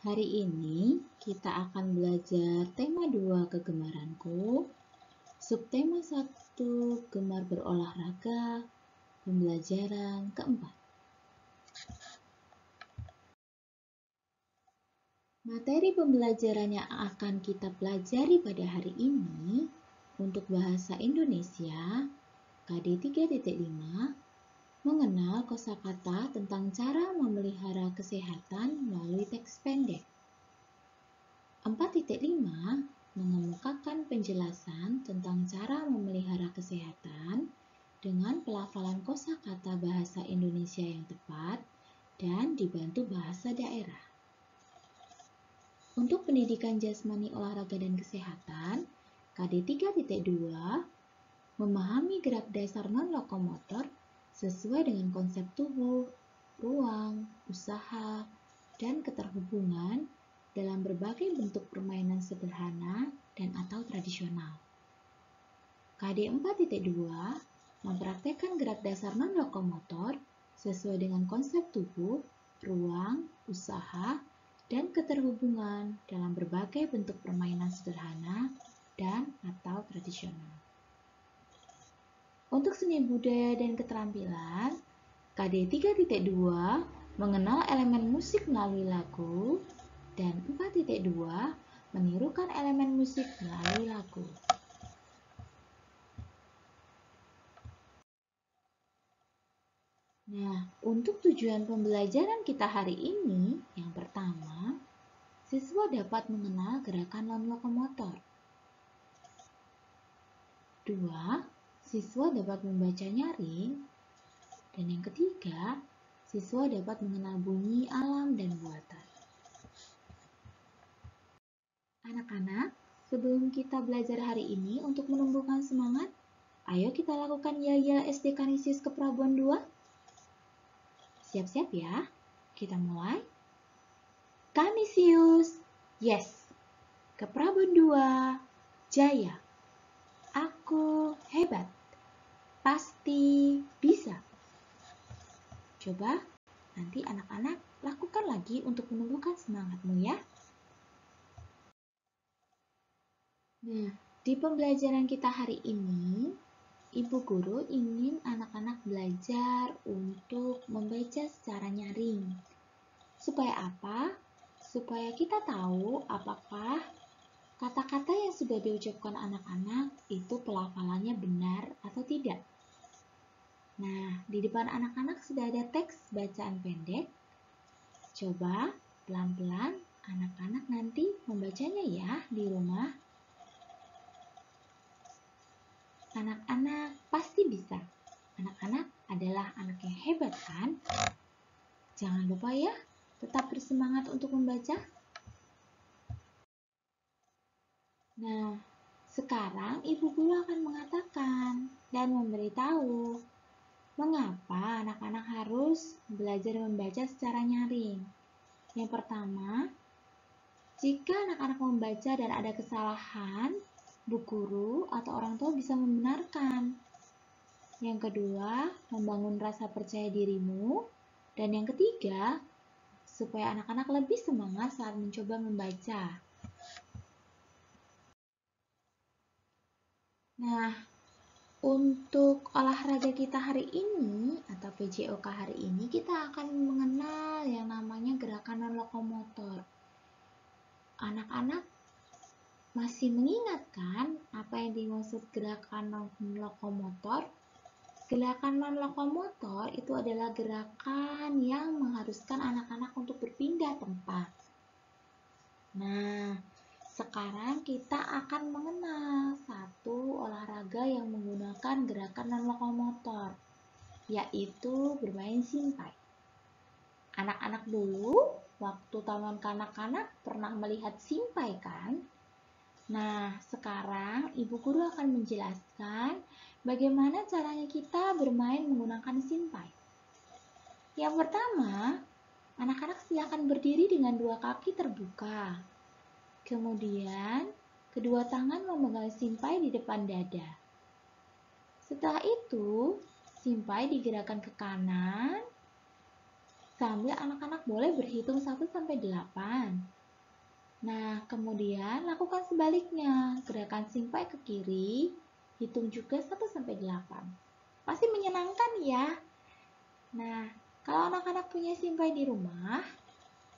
Hari ini kita akan belajar tema 2 kegemaranku, subtema 1 gemar berolahraga, pembelajaran keempat. Materi pembelajaran yang akan kita pelajari pada hari ini untuk bahasa Indonesia KD 3.5 mengenal kosakata tentang cara memelihara kesehatan melalui teks pendek. 4.5 mengemukakan penjelasan tentang cara memelihara kesehatan dengan pelafalan kosakata bahasa Indonesia yang tepat dan dibantu bahasa daerah. Untuk pendidikan jasmani, olahraga, dan kesehatan, KD 3.2 memahami gerak dasar non-lokomotor sesuai dengan konsep tubuh, ruang, usaha, dan keterhubungan dalam berbagai bentuk permainan sederhana dan atau tradisional. KD 4.2 mempraktekkan gerak dasar non-lokomotor sesuai dengan konsep tubuh, ruang, usaha, dan keterhubungan dalam berbagai bentuk permainan sederhana dan atau tradisional. Untuk seni budaya dan keterampilan, KD 3.2 mengenal elemen musik melalui lagu, dan 4.2 menirukan elemen musik melalui lagu. Nah, untuk tujuan pembelajaran kita hari ini, yang pertama, siswa dapat mengenal gerakan non-lokomotor. 2. Siswa dapat membaca nyaring. Dan yang ketiga, siswa dapat mengenal bunyi alam dan buatan. Anak-anak, sebelum kita belajar hari ini untuk menumbuhkan semangat, ayo kita lakukan yel-yel SD Kanisius Keprabuan 2. Siap-siap ya, kita mulai. Kanisius, yes. Keprabuan 2, jaya. Aku hebat. Pasti bisa. Coba nanti anak-anak lakukan lagi untuk menumbuhkan semangatmu ya. Nah, di pembelajaran kita hari ini, Ibu Guru ingin anak-anak belajar untuk membaca secara nyaring. Supaya apa? Supaya kita tahu apakah kata-kata yang sudah diucapkan anak-anak itu pelafalannya benar atau tidak. Nah, di depan anak-anak sudah ada teks bacaan pendek. Coba pelan-pelan anak-anak nanti membacanya ya di rumah. Anak-anak pasti bisa. Anak-anak adalah anak yang hebat kan? Jangan lupa ya, tetap bersemangat untuk membaca. Nah, sekarang Ibu Guru akan mengatakan dan memberitahu mengapa anak-anak harus belajar membaca secara nyaring. Yang pertama, jika anak-anak membaca dan ada kesalahan, Bu Guru atau orang tua bisa membenarkan. Yang kedua, membangun rasa percaya dirimu. Dan yang ketiga, supaya anak-anak lebih semangat saat mencoba membaca. Nah, untuk olahraga kita hari ini atau PJOK hari ini, kita akan mengenal yang namanya gerakan non-lokomotor. Anak-anak masih mengingat kan apa yang dimaksud gerakan non-lokomotor? Gerakan non-lokomotor itu adalah gerakan yang mengharuskan anak-anak untuk berpindah tempat. Nah, sekarang kita akan mengenal satu olahraga yang menggunakan gerakan non-lokomotor, yaitu bermain simpai. Anak-anak dulu, waktu taman kanak-kanak pernah melihat simpai kan? Nah, sekarang Ibu Guru akan menjelaskan bagaimana caranya kita bermain menggunakan simpai. Yang pertama, anak-anak silakan berdiri dengan dua kaki terbuka. Kemudian, kedua tangan memegang simpai di depan dada. Setelah itu, simpai digerakkan ke kanan, sambil anak-anak boleh berhitung 1-8. Nah, kemudian lakukan sebaliknya. Gerakan simpai ke kiri, hitung juga 1-8. Pasti menyenangkan ya. Nah, kalau anak-anak punya simpai di rumah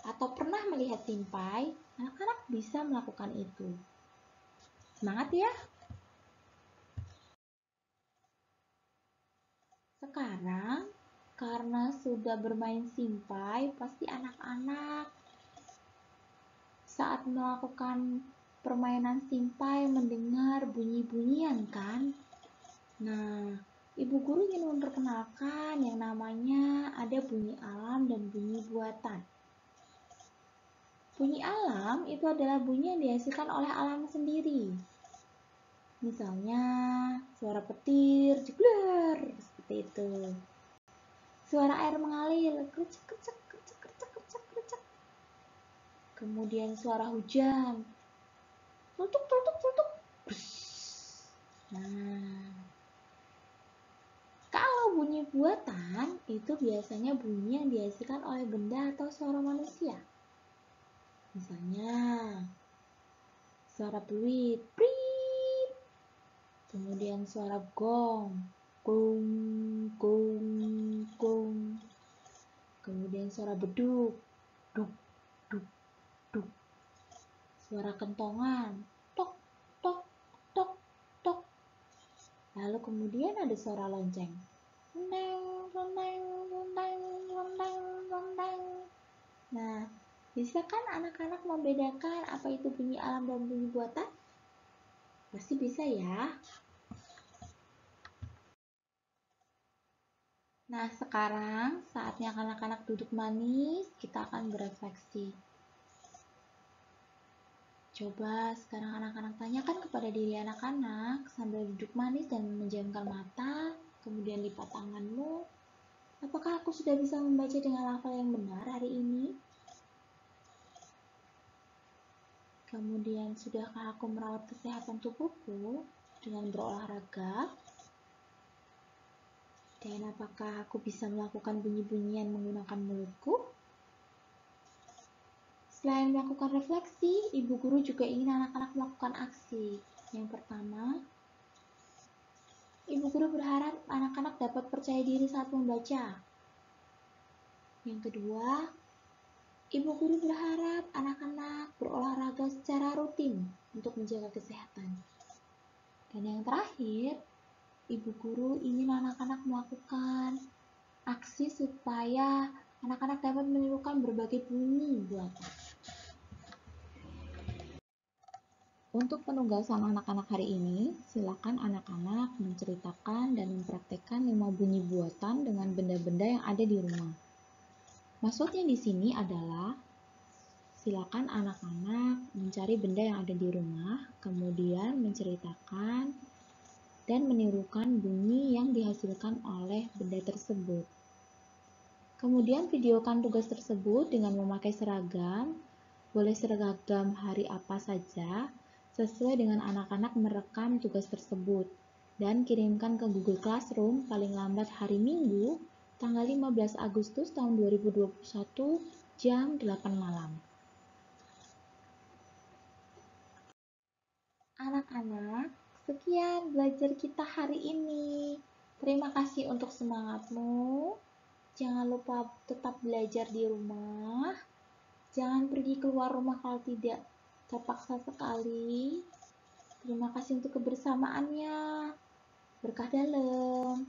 atau pernah melihat simpai, anak-anak bisa melakukan itu. Semangat ya! Sekarang, karena sudah bermain simpai, pasti anak-anak saat melakukan permainan simpai mendengar bunyi-bunyian kan? Nah, Ibu Guru ingin memperkenalkan yang namanya ada bunyi alam dan bunyi buatan. Bunyi alam itu adalah bunyi yang dihasilkan oleh alam sendiri. Misalnya, suara petir, jeglar, seperti itu. Suara air mengalir, krecek, krecek, krecek, krecek, krecek, krecek. Kemudian suara hujan, tutuk, tutuk, tutuk. Nah, kalau bunyi buatan itu biasanya bunyi yang dihasilkan oleh benda atau suara manusia. Misalnya, suara peluit, prit. Kemudian suara gong, gong, gong, gong. Kemudian suara beduk, duk, duk, duk. Suara kentongan, tok, tok, tok, tok. Lalu kemudian ada suara lonceng. Rondeng, rondeng, rondeng, rondeng, rondeng. Nah, bisa kan anak-anak membedakan apa itu bunyi alam dan bunyi buatan? Pasti bisa ya. Nah, sekarang saatnya anak-anak duduk manis, kita akan berefleksi. Coba sekarang anak-anak tanyakan kepada diri anak-anak sambil duduk manis dan memejamkan mata, kemudian lipat tanganmu. Apakah aku sudah bisa membaca dengan lafal yang benar hari ini? Kemudian, sudahkah aku merawat kesehatan tubuhku dengan berolahraga? Dan apakah aku bisa melakukan bunyi-bunyian menggunakan mulutku? Selain melakukan refleksi, Ibu Guru juga ingin anak-anak melakukan aksi. Yang pertama, Ibu Guru berharap anak-anak dapat percaya diri saat membaca. Yang kedua, Ibu Guru berharap anak-anak berolahraga secara rutin untuk menjaga kesehatan. Dan yang terakhir, Ibu Guru ingin anak-anak melakukan aksi supaya anak-anak dapat menirukan berbagai bunyi buatan. Untuk penugasan anak-anak hari ini, silakan anak-anak menceritakan dan mempraktekkan 5 bunyi buatan dengan benda-benda yang ada di rumah. Maksudnya di sini adalah silakan anak-anak mencari benda yang ada di rumah, kemudian menceritakan dan menirukan bunyi yang dihasilkan oleh benda tersebut. Kemudian videokan tugas tersebut dengan memakai seragam, boleh seragam hari apa saja, sesuai dengan anak-anak merekam tugas tersebut, dan kirimkan ke Google Classroom paling lambat hari Minggu, tanggal 15 Agustus tahun 2021, jam 8 malam. Anak-anak, sekian belajar kita hari ini. Terima kasih untuk semangatmu. Jangan lupa tetap belajar di rumah. Jangan pergi keluar rumah kalau tidak terpaksa sekali. Terima kasih untuk kebersamaannya. Berkah dalam.